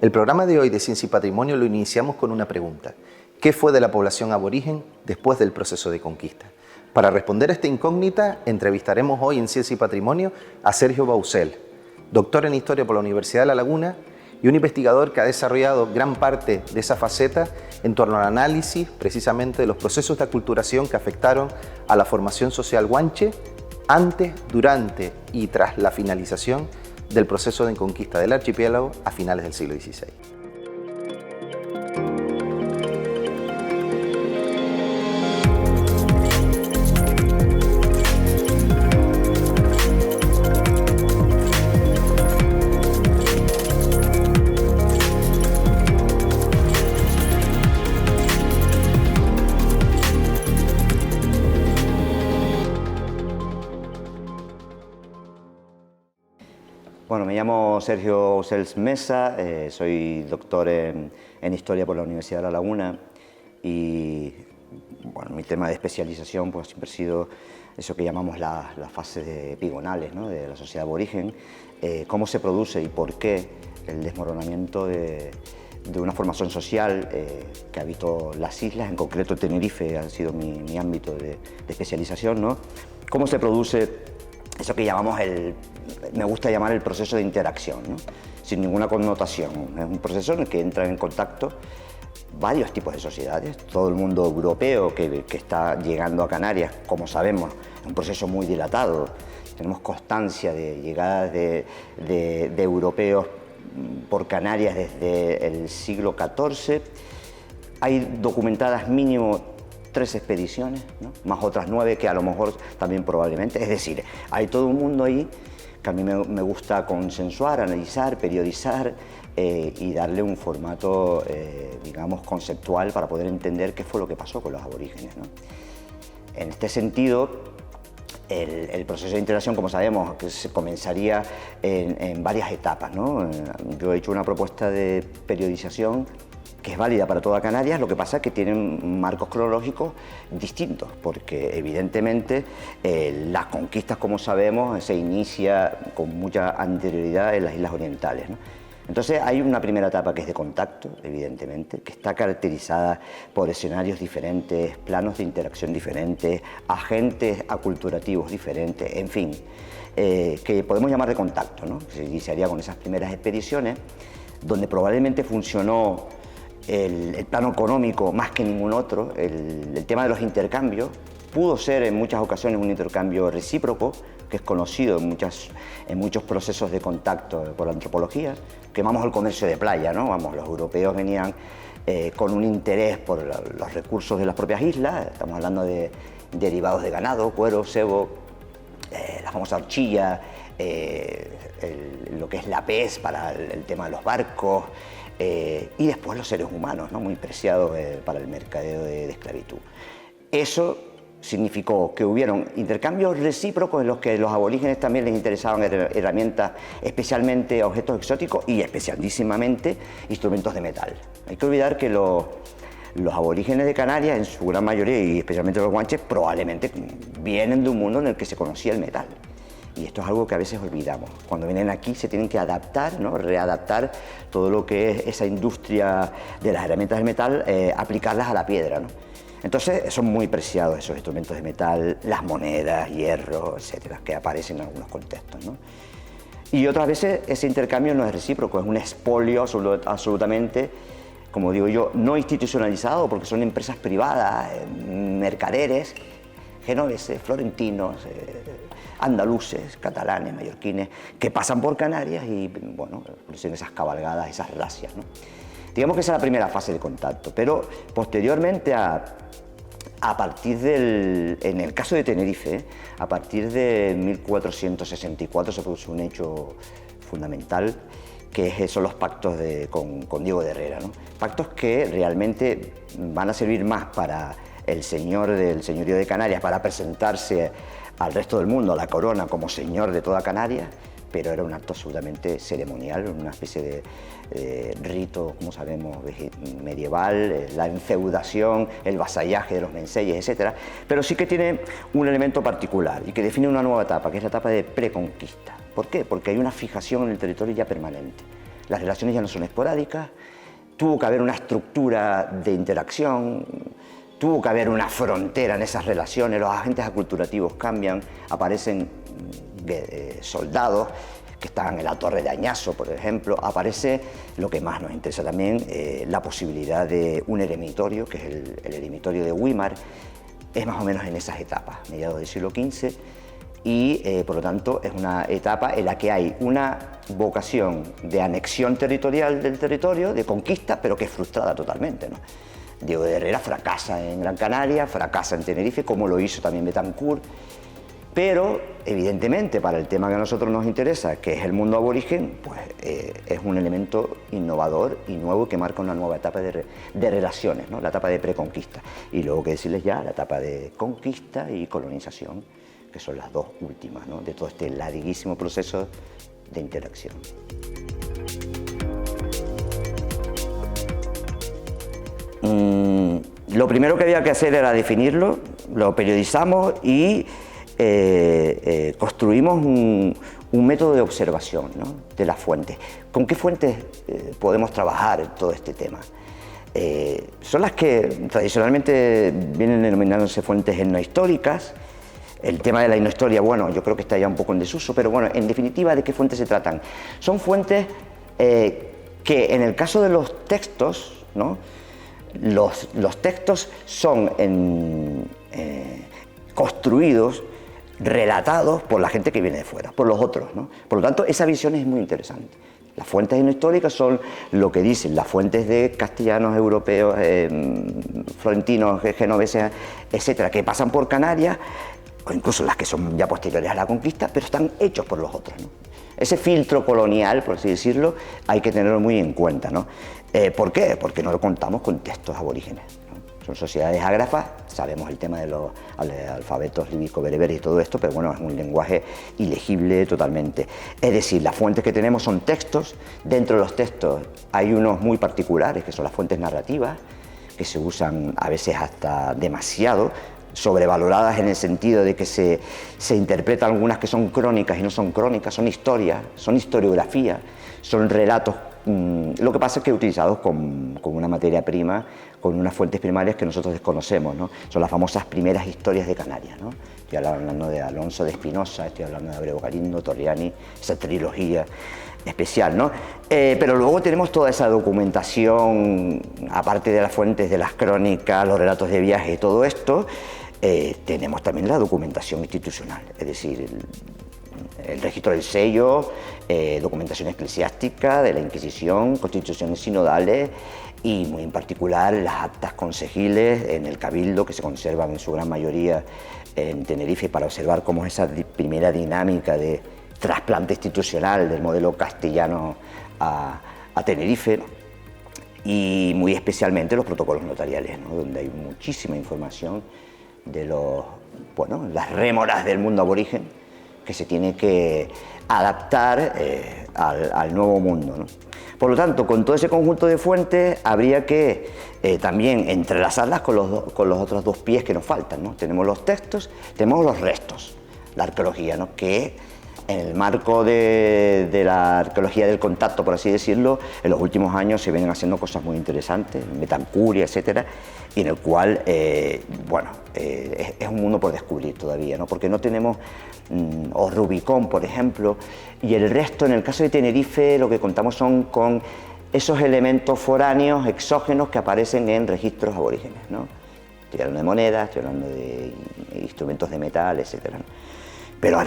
El programa de hoy de Ciencia y Patrimonio lo iniciamos con una pregunta. ¿Qué fue de la población aborigen después del proceso de conquista? Para responder a esta incógnita, entrevistaremos hoy en Ciencia y Patrimonio a Sergio Bausel, doctor en Historia por la Universidad de La Laguna y un investigador que ha desarrollado gran parte de esa faceta en torno al análisis precisamente de los procesos de aculturación que afectaron a la formación social guanche antes, durante y tras la finalización del proceso de conquista del archipiélago a finales del siglo XVI. Bueno, me llamo Sergio Bausel Mesa, soy doctor en Historia por la Universidad de La Laguna y bueno, mi tema de especialización pues, siempre ha sido eso que llamamos las fases epigonales, ¿no? De la sociedad aborigen, cómo se produce y por qué el desmoronamiento de una formación social que habitó las islas, en concreto Tenerife ha sido mi ámbito de especialización, ¿no? Cómo se produce eso que llamamos me gusta llamar el proceso de interacción, ¿no? Sin ninguna connotación. Es un proceso en el que entran en contacto varios tipos de sociedades. Todo el mundo europeo que está llegando a Canarias, como sabemos, es un proceso muy dilatado. Tenemos constancia de llegadas de europeos por Canarias desde el siglo XIV. Hay documentadas mínimo 3 expediciones, ¿no? Más otras 9 que a lo mejor también probablemente. Es decir, hay todo un mundo ahí que a mí me gusta consensuar, analizar, periodizar y darle un formato, digamos, conceptual para poder entender qué fue lo que pasó con los aborígenes, ¿no? En este sentido, el proceso de integración, como sabemos, que se comenzaría en varias etapas, ¿no? Yo he hecho una propuesta de periodización que es válida para toda Canarias, lo que pasa es que tienen marcos cronológicos distintos, porque evidentemente las conquistas, como sabemos, se inicia con mucha anterioridad en las islas orientales, ¿no? Entonces hay una primera etapa que es de contacto, evidentemente, que está caracterizada por escenarios diferentes, planos de interacción diferentes, agentes aculturativos diferentes, en fin, que podemos llamar de contacto, ¿no? Se iniciaría con esas primeras expediciones, donde probablemente funcionó el plano económico más que ningún otro. El tema de los intercambios pudo ser en muchas ocasiones un intercambio recíproco, que es conocido en muchos procesos de contacto por la antropología, que llamamos el comercio de playa, ¿no? Vamos, los europeos venían con un interés por los recursos de las propias islas, estamos hablando de derivados de ganado, cuero, cebo, la famosa horchilla, lo que es la pez para el tema de los barcos, y después los seres humanos, ¿no? Muy preciados para el mercadeo de esclavitud. Eso significó que hubieron intercambios recíprocos en los que los aborígenes también les interesaban herramientas, especialmente objetos exóticos y especialísimamente instrumentos de metal. Hay que olvidar que los aborígenes de Canarias, en su gran mayoría, y especialmente los guanches, probablemente vienen de un mundo en el que se conocía el metal. Y esto es algo que a veces olvidamos. Cuando vienen aquí se tienen que adaptar, ¿no? Readaptar todo lo que es esa industria de las herramientas de metal, aplicarlas a la piedra, ¿no? Entonces son muy preciados esos instrumentos de metal, las monedas, hierro, etcétera, que aparecen en algunos contextos, ¿no? Y otras veces ese intercambio no es recíproco, es un expolio absolutamente, como digo yo, no institucionalizado, porque son empresas privadas, mercaderes, genoveses, florentinos, andaluces, catalanes, mallorquines, que pasan por Canarias y, bueno, producen esas cabalgadas, esas racias, ¿no? Digamos que esa es la primera fase de contacto, pero posteriormente a partir en el caso de Tenerife, a partir de 1464 se produce un hecho fundamental, que son los pactos con Diego de Herrera, ¿no? Pactos que realmente van a servir más para el señor del señorío de Canarias, para presentarse al resto del mundo, a la corona, como señor de toda Canarias, pero era un acto absolutamente ceremonial, una especie de rito, como sabemos, medieval, la enfeudación, el vasallaje de los menseyes, etc. Pero sí que tiene un elemento particular y que define una nueva etapa, que es la etapa de preconquista. ¿Por qué? Porque hay una fijación en el territorio ya permanente. las relaciones ya no son esporádicas, tuvo que haber una estructura de interacción, tuvo que haber una frontera en esas relaciones, los agentes aculturativos cambian, aparecen soldados que estaban en la Torre de Añazo, por ejemplo, aparece lo que más nos interesa también, la posibilidad de un eremitorio, que es el eremitorio de Weimar, es más o menos en esas etapas, mediados del siglo XV, y por lo tanto es una etapa en la que hay una vocación de anexión territorial del territorio, de conquista, pero que es frustrada totalmente, ¿no? Diego de Herrera fracasa en Gran Canaria, fracasa en Tenerife, como lo hizo también Betancourt, pero evidentemente para el tema que a nosotros nos interesa, que es el mundo aborigen, pues es un elemento innovador y nuevo que marca una nueva etapa de relaciones, ¿no? La etapa de preconquista, y luego que decirles ya la etapa de conquista y colonización, que son las dos últimas, ¿no?, de todo este larguísimo proceso de interacción. Lo primero que había que hacer era definirlo, lo periodizamos y construimos un método de observación, ¿no?, de las fuentes. ¿Con qué fuentes podemos trabajar todo este tema? Son las que tradicionalmente vienen denominándose fuentes etnohistóricas. El tema de la etnohistoria, bueno, yo creo que está ya un poco en desuso, pero bueno, en definitiva, ¿de qué fuentes se tratan? Son fuentes que en el caso de los textos, ¿no?, los textos son construidos, relatados por la gente que viene de fuera, por los otros, ¿no? Por lo tanto, esa visión es muy interesante. Las fuentes etnohistóricas son lo que dicen las fuentes de castellanos, europeos, florentinos, genoveses, etcétera, que pasan por Canarias, o incluso las que son ya posteriores a la conquista, pero están hechos por los otros, ¿no? Ese filtro colonial, por así decirlo, hay que tenerlo muy en cuenta, ¿no? ¿Por qué? Porque no lo contamos con textos aborígenes, ¿no? Son sociedades ágrafas, sabemos el tema de los alfabetos líbico-bereberes y todo esto, pero bueno, es un lenguaje ilegible totalmente. Es decir, las fuentes que tenemos son textos, dentro de los textos hay unos muy particulares, que son las fuentes narrativas, que se usan a veces hasta demasiado, sobrevaloradas en el sentido de que se interpretan algunas que son crónicas y no son crónicas, son historias, son historiografía, son relatos, lo que pasa es que utilizados con una materia prima, con unas fuentes primarias que nosotros desconocemos, ¿no? Son las famosas primeras historias de Canarias, ¿no? Estoy hablando de Alonso de Espinosa, estoy hablando de Abreu Galindo, Torriani, esa trilogía especial, ¿no? Pero luego tenemos toda esa documentación, aparte de las fuentes de las crónicas, los relatos de viaje y todo esto, tenemos también la documentación institucional, es decir, el registro del sello, documentación eclesiástica de la Inquisición, constituciones sinodales y muy en particular las actas consejiles en el Cabildo, que se conservan en su gran mayoría en Tenerife para observar cómo es esa primera dinámica de trasplante institucional del modelo castellano a Tenerife, ¿no? Y muy especialmente los protocolos notariales, ¿no?, donde hay muchísima información de las rémoras del mundo aborigen que se tiene que adaptar al nuevo mundo, ¿no? Por lo tanto, con todo ese conjunto de fuentes habría que también entrelazarlas con los otros dos pies que nos faltan, ¿no? Tenemos los textos, tenemos los restos, la arqueología, ¿no?, que en el marco de la arqueología del contacto, por así decirlo, en los últimos años se vienen haciendo cosas muy interesantes, Betancourt, etcétera, y en el cual, es un mundo por descubrir todavía, ¿no?, porque no tenemos o Rubicón, por ejemplo, y el resto, en el caso de Tenerife, lo que contamos son con esos elementos foráneos, exógenos, que aparecen en registros aborígenes, ¿no? Estoy hablando de monedas, estoy hablando de instrumentos de metal, etcétera, ¿no? Pero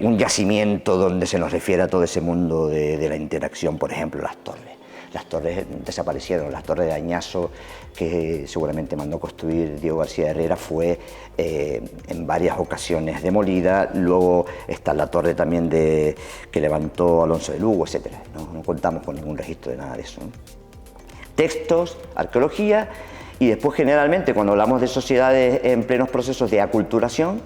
un yacimiento donde se nos refiere a todo ese mundo de la interacción, por ejemplo, las torres. Las torres desaparecieron, las torres de Añazo, que seguramente mandó construir Diego García de Herrera, fue en varias ocasiones demolida. Luego está la torre también que levantó Alonso de Lugo, etc. No contamos con ningún registro de nada de eso, ¿no? Textos, arqueología, y después generalmente cuando hablamos de sociedades en plenos procesos de aculturación,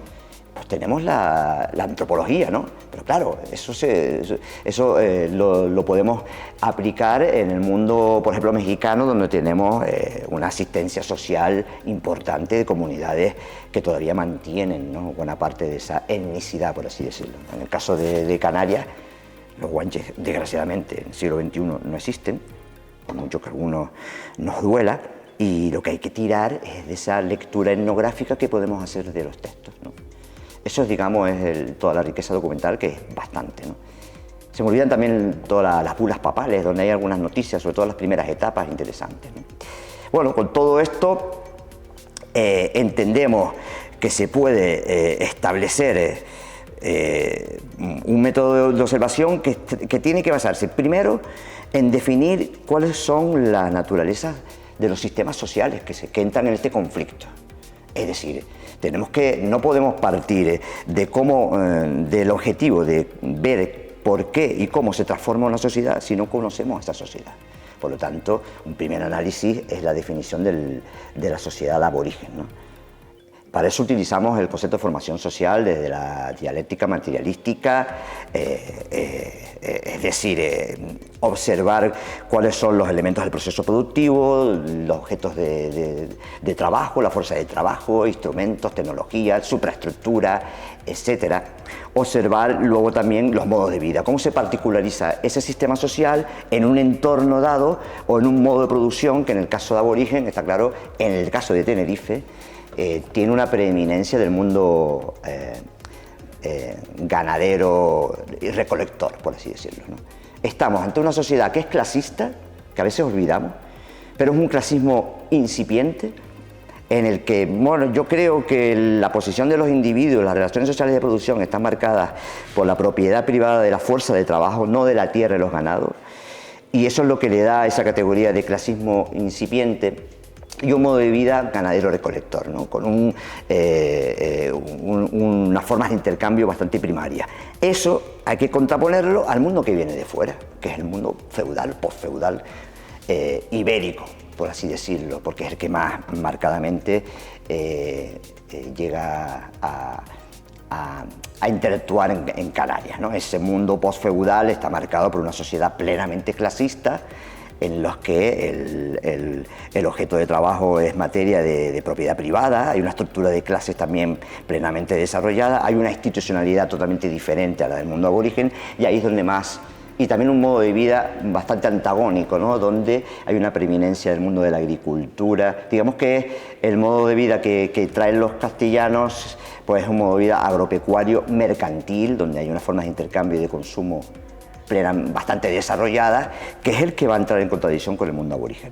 pues tenemos la antropología, ¿no? Pero claro, eso lo podemos aplicar en el mundo, por ejemplo, mexicano, donde tenemos una asistencia social importante de comunidades que todavía mantienen, ¿no?, buena parte de esa etnicidad, por así decirlo. En el caso de Canarias, Los guanches, desgraciadamente, en el siglo XXI no existen, por mucho que a algunos nos duela, y lo que hay que tirar es de esa lectura etnográfica que podemos hacer de los textos, ¿no? Eso, digamos, es toda la riqueza documental, que es bastante, ¿no? Se me olvidan también todas las bulas papales, donde hay algunas noticias, sobre todo las primeras etapas, interesantes, ¿no? Bueno, con todo esto entendemos que se puede establecer un método de observación que tiene que basarse primero en definir cuáles son las naturalezas de los sistemas sociales que entran en este conflicto. Es decir, no podemos partir de del objetivo de ver por qué y cómo se transforma una sociedad si no conocemos a esa sociedad. Por lo tanto, un primer análisis es la definición de la sociedad aborigen, ¿no? Para eso utilizamos el concepto de formación social desde la dialéctica materialística, es decir, observar cuáles son los elementos del proceso productivo, los objetos de trabajo, la fuerza de trabajo, instrumentos, tecnologías, supraestructura, etc. Observar luego también los modos de vida, cómo se particulariza ese sistema social en un entorno dado o en un modo de producción que en el caso de aborigen, está claro, en el caso de Tenerife, tiene una preeminencia del mundo ganadero y recolector, por así decirlo, ¿no? Estamos ante una sociedad que es clasista, que a veces olvidamos, pero es un clasismo incipiente, en el que, bueno, yo creo que la posición de los individuos, las relaciones sociales de producción están marcadas por la propiedad privada de la fuerza de trabajo, no de la tierra y los ganados, y eso es lo que le da esa categoría de clasismo incipiente y un modo de vida ganadero-recolector, ¿no? Con unas formas de intercambio bastante primarias. Eso hay que contraponerlo al mundo que viene de fuera, que es el mundo feudal, postfeudal, ibérico, por así decirlo, porque es el que más marcadamente llega a interactuar en Canarias, ¿no? Ese mundo postfeudal está marcado por una sociedad plenamente clasista, en los que el objeto de trabajo es materia de propiedad privada, hay una estructura de clases también plenamente desarrollada, hay una institucionalidad totalmente diferente a la del mundo aborigen, y ahí es donde más, y también un modo de vida bastante antagónico, ¿no? Donde hay una preeminencia del mundo de la agricultura. Digamos que el modo de vida que traen los castellanos pues es un modo de vida agropecuario mercantil, donde hay unas formas de intercambio y de consumo bastante desarrollada, que es el que va a entrar en contradicción con el mundo aborigen.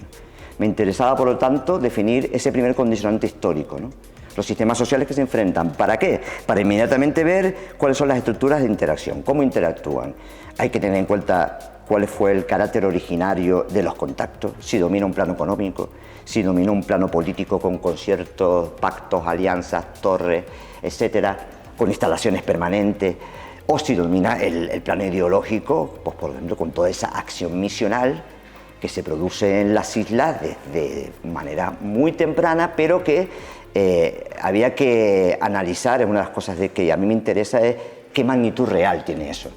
Me interesaba, por lo tanto, definir ese primer condicionante histórico, ¿no? Los sistemas sociales que se enfrentan. ¿Para qué? Para inmediatamente ver cuáles son las estructuras de interacción, cómo interactúan. Hay que tener en cuenta cuál fue el carácter originario de los contactos, si domina un plano económico, si domina un plano político con conciertos, pactos, alianzas, torres, etcétera, con instalaciones permanentes, o si domina el plano ideológico, pues por ejemplo con toda esa acción misional que se produce en las islas de manera muy temprana, pero que había que analizar. Es una de las cosas que a mí me interesa, es qué magnitud real tiene eso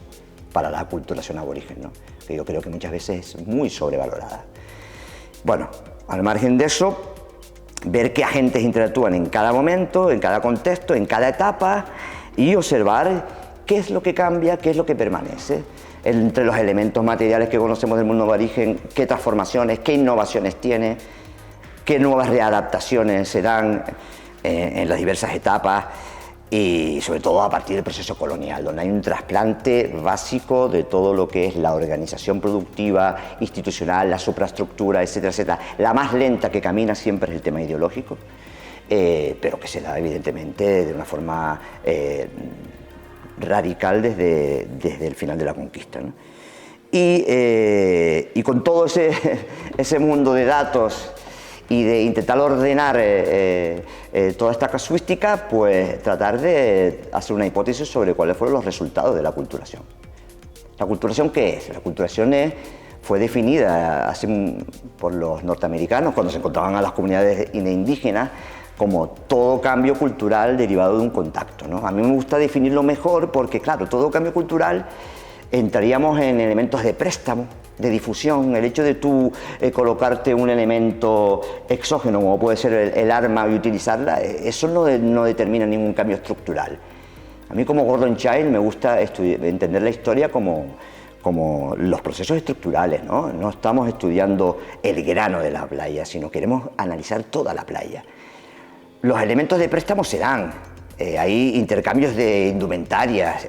para la aculturación aborigen, ¿no? Que yo creo que muchas veces es muy sobrevalorada. Bueno, al margen de eso, ver qué agentes interactúan en cada momento, en cada contexto, en cada etapa, y observar qué es lo que cambia, qué es lo que permanece entre los elementos materiales que conocemos del mundo aborigen, qué transformaciones, qué innovaciones tiene, qué nuevas readaptaciones se dan en las diversas etapas, y sobre todo a partir del proceso colonial, donde hay un trasplante básico de todo lo que es la organización productiva, institucional, la supraestructura, etcétera, etcétera. La más lenta que camina siempre es el tema ideológico, pero que se da evidentemente de una forma radical desde el final de la conquista, ¿no? Y con todo ese mundo de datos y de intentar ordenar toda esta casuística, pues tratar de hacer una hipótesis sobre cuáles fueron los resultados de la aculturación. ¿La aculturación qué es? La aculturación fue definida por los norteamericanos cuando se encontraban a las comunidades indígenas como todo cambio cultural derivado de un contacto, ¿no? A mí me gusta definirlo mejor porque, claro, todo cambio cultural entraríamos en elementos de préstamo, de difusión. El hecho de tú colocarte un elemento exógeno, como puede ser el arma, y utilizarla, eso no determina ningún cambio estructural. A mí, como Gordon Childe, me gusta entender la historia como como los procesos estructurales, ¿no? No estamos estudiando el grano de la playa, sino queremos analizar toda la playa. Los elementos de préstamo se dan, hay intercambios de indumentarias,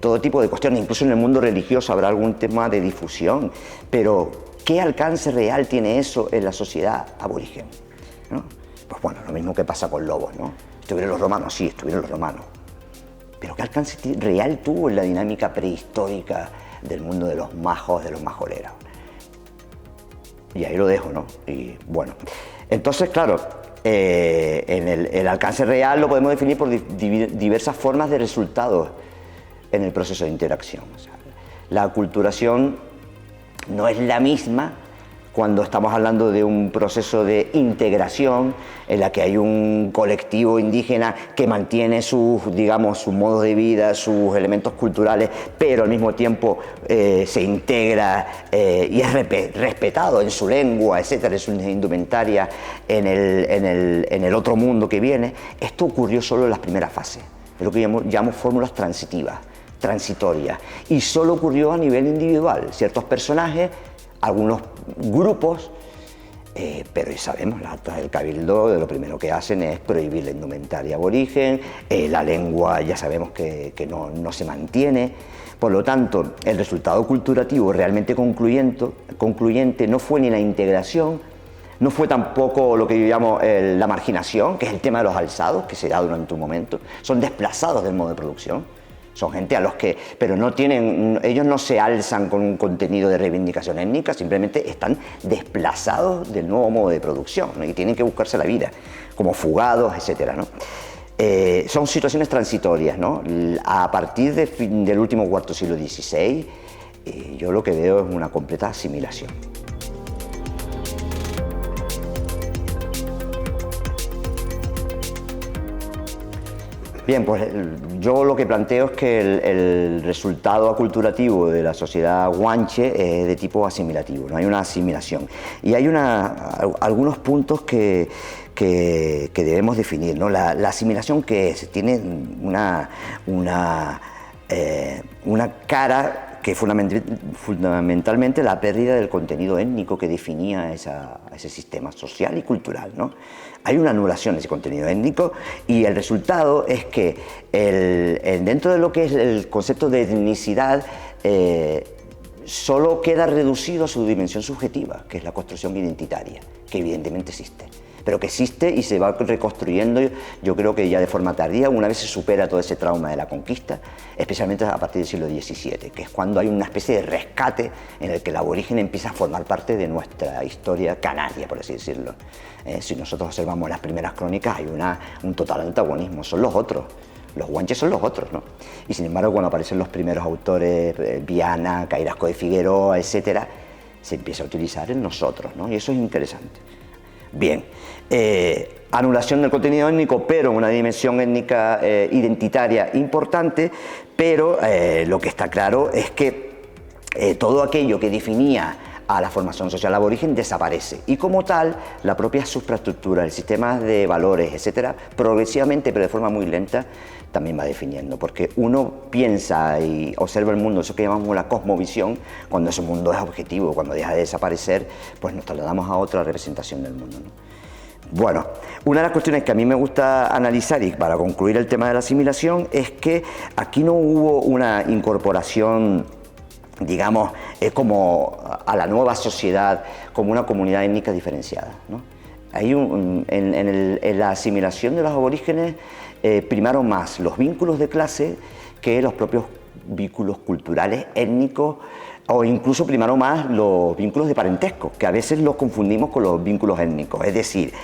todo tipo de cuestiones, incluso en el mundo religioso habrá algún tema de difusión, pero ¿qué alcance real tiene eso en la sociedad aborigen? ¿No? Pues bueno, lo mismo que pasa con lobos, ¿no? ¿Estuvieron los romanos? Sí, estuvieron los romanos. Pero ¿qué alcance real tuvo en la dinámica prehistórica del mundo de los majos, de los majoreros? Y ahí lo dejo, ¿no? Y bueno, entonces, claro, en el alcance real lo podemos definir por diversas formas de resultados en el proceso de interacción. O sea, la aculturación no es la misma cuando estamos hablando de un proceso de integración en la que hay un colectivo indígena que mantiene sus, digamos, sus modos de vida, sus elementos culturales, pero al mismo tiempo se integra y es respetado en su lengua, etcétera, en su indumentaria, en el otro mundo que viene. Esto ocurrió solo en las primeras fases, es lo que llamo fórmulas transitivas, transitorias, y solo ocurrió a nivel individual. Ciertos personajes, algunos grupos, pero ya sabemos, las actas del Cabildo de lo primero que hacen es prohibir la indumentaria aborigen, la lengua ya sabemos que no se mantiene. Por lo tanto, el resultado culturativo realmente concluyente no fue ni la integración, no fue tampoco lo que yo llamo la marginación, que es el tema de los alzados, que se da durante un momento, son desplazados del modo de producción. Son gente a los que, pero no tienen, ellos no se alzan con un contenido de reivindicación étnica, simplemente están desplazados del nuevo modo de producción, ¿no? Y tienen que buscarse la vida, como fugados, etcétera, ¿no? Son situaciones transitorias, ¿no? A partir del último cuarto siglo XVI, yo lo que veo es una completa asimilación. Bien, pues yo lo que planteo es que el resultado aculturativo de la sociedad guanche es de tipo asimilativo, no hay una asimilación. Y hay algunos puntos que debemos definir, ¿no? La asimilación, ¿qué es? Tiene una cara que fundamentalmente la pérdida del contenido étnico que definía ese sistema social y cultural, ¿no? Hay una anulación de ese contenido étnico y el resultado es que dentro de lo que es el concepto de etnicidad solo queda reducido a su dimensión subjetiva, que es la construcción identitaria, que evidentemente existe, pero que existe y se va reconstruyendo, yo creo que ya de forma tardía, una vez se supera todo ese trauma de la conquista, especialmente a partir del siglo XVII, que es cuando hay una especie de rescate en el que el aborigen empieza a formar parte de nuestra historia canaria, por así decirlo. Si nosotros observamos las primeras crónicas, hay un total antagonismo, son los otros. Los guanches son los otros, ¿no? Y sin embargo, cuando aparecen los primeros autores, Viana, Cairasco de Figueroa, etcétera, se empieza a utilizar en nosotros, ¿no? Y eso es interesante. Bien, anulación del contenido étnico, pero una dimensión étnica identitaria importante, pero lo que está claro es que todo aquello que definía a la formación social aborigen desaparece y como tal la propia supraestructura, el sistema de valores, etcétera, progresivamente pero de forma muy lenta también va definiendo, porque uno piensa y observa el mundo, eso que llamamos la cosmovisión, cuando ese mundo es objetivo, cuando deja de desaparecer, pues nos trasladamos a otra representación del mundo, ¿no? Bueno, una de las cuestiones que a mí me gusta analizar y para concluir el tema de la asimilación es que aquí no hubo una incorporación, digamos, como a la nueva sociedad, como una comunidad étnica diferenciada, ¿no? Hay en la asimilación de los aborígenes primaron más los vínculos de clase que los propios vínculos culturales, étnicos, o incluso primaron más los vínculos de parentesco, que a veces los confundimos con los vínculos étnicos, es decir,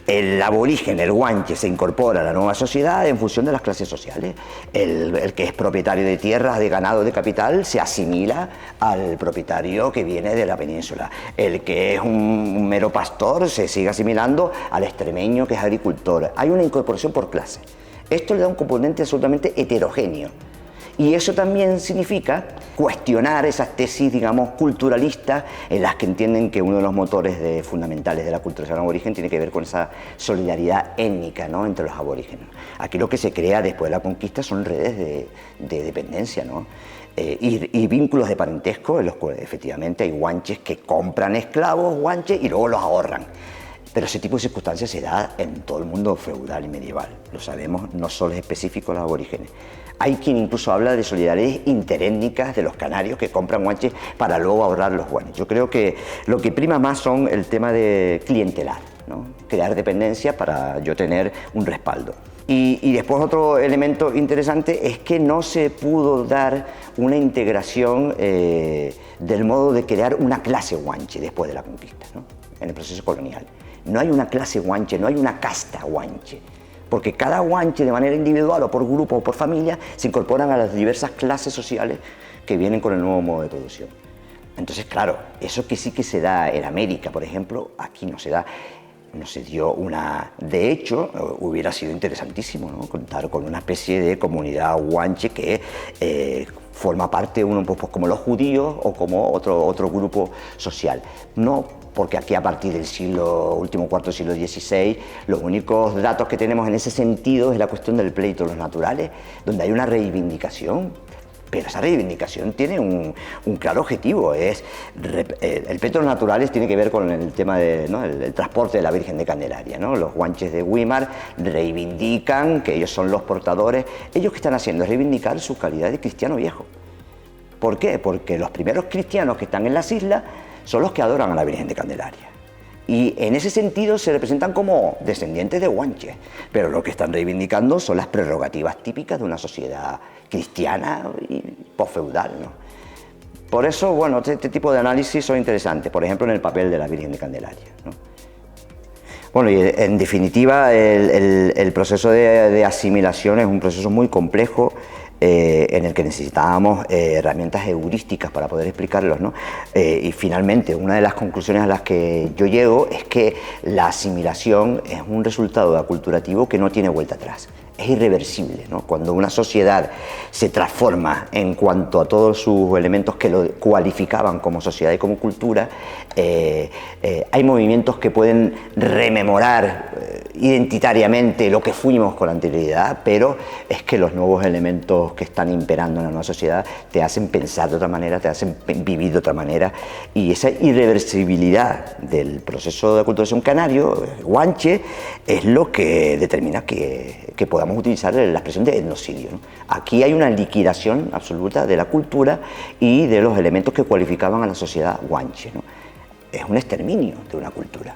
el aborigen, el guanche, se incorpora a la nueva sociedad en función de las clases sociales. El que es propietario de tierras, de ganado, de capital, se asimila al propietario que viene de la península. El que es un mero pastor se sigue asimilando al extremeño que es agricultor. Hay una incorporación por clase. Esto le da un componente absolutamente heterogéneo. Y eso también significa cuestionar esas tesis, digamos, culturalistas en las que entienden que uno de los motores fundamentales de la culturación aborigen tiene que ver con esa solidaridad étnica, ¿no?, entre los aborígenes. Aquí lo que se crea después de la conquista son redes de dependencia, ¿no? y vínculos de parentesco en los cuales efectivamente hay guanches que compran esclavos, guanches, y luego los ahorran. Pero ese tipo de circunstancias se da en todo el mundo feudal y medieval, lo sabemos, no solo es específico a los aborígenes. Hay quien incluso habla de solidaridades interétnicas de los canarios que compran guanches para luego ahorrar los guanches. Yo creo que lo que prima más son el tema de clientelar, ¿no? Crear dependencia para yo tener un respaldo. Y después otro elemento interesante es que no se pudo dar una integración del modo de crear una clase guanche después de la conquista, ¿no? En el proceso colonial. No hay una clase guanche, no hay una casta guanche, porque cada guanche de manera individual o por grupo o por familia se incorporan a las diversas clases sociales que vienen con el nuevo modo de producción. Entonces, claro, eso que sí que se da en América, por ejemplo, aquí no se da. No se dio una... De hecho, hubiera sido interesantísimo, ¿no? Contar con una especie de comunidad guanche que forma parte, uno pues, como los judíos o como otro grupo social. No, porque aquí a partir del último cuarto del siglo XVI, los únicos datos que tenemos en ese sentido es la cuestión del pleito de los naturales, donde hay una reivindicación. Pero esa reivindicación tiene un claro objetivo, el pleito de los naturales tiene que ver con el tema de, ¿no? el transporte de la Virgen de Candelaria, ¿no? Los guanches de Güímar reivindican que ellos son los portadores. ¿Ellos qué están haciendo? Es reivindicar su calidad de cristiano viejo. ¿Por qué? Porque los primeros cristianos que están en las islas son los que adoran a la Virgen de Candelaria. Y en ese sentido se representan como descendientes de guanches, pero lo que están reivindicando son las prerrogativas típicas de una sociedad cristiana y posfeudal, ¿no? Por eso, bueno, este tipo de análisis son interesantes, por ejemplo, en el papel de la Virgen de Candelaria, ¿no? Bueno, y en definitiva, el proceso de asimilación es un proceso muy complejo, en el que necesitábamos herramientas heurísticas para poder explicarlos, ¿no? Y finalmente, una de las conclusiones a las que yo llego es que la asimilación es un resultado aculturativo que no tiene vuelta atrás. Es irreversible, ¿no? Cuando una sociedad se transforma en cuanto a todos sus elementos que lo cualificaban como sociedad y como cultura, hay movimientos que pueden rememorar identitariamente lo que fuimos con anterioridad, pero es que los nuevos elementos que están imperando en la nueva sociedad te hacen pensar de otra manera, te hacen vivir de otra manera, y esa irreversibilidad del proceso de aculturación canario, guanche, es lo que determina que podamos utilizar la expresión de etnocidio, ¿no? Aquí hay una liquidación absoluta de la cultura y de los elementos que cualificaban a la sociedad guanche, ¿no? Es un exterminio de una cultura.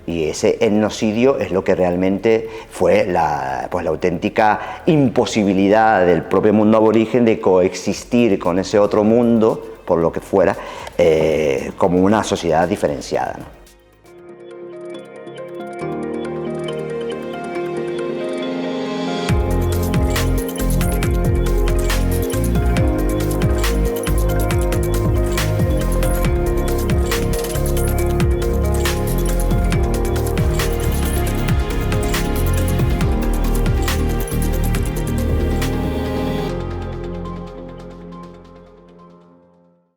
Y ese etnocidio es lo que realmente fue la auténtica imposibilidad del propio mundo aborigen de coexistir con ese otro mundo, por lo que fuera, como una sociedad diferenciada, ¿no?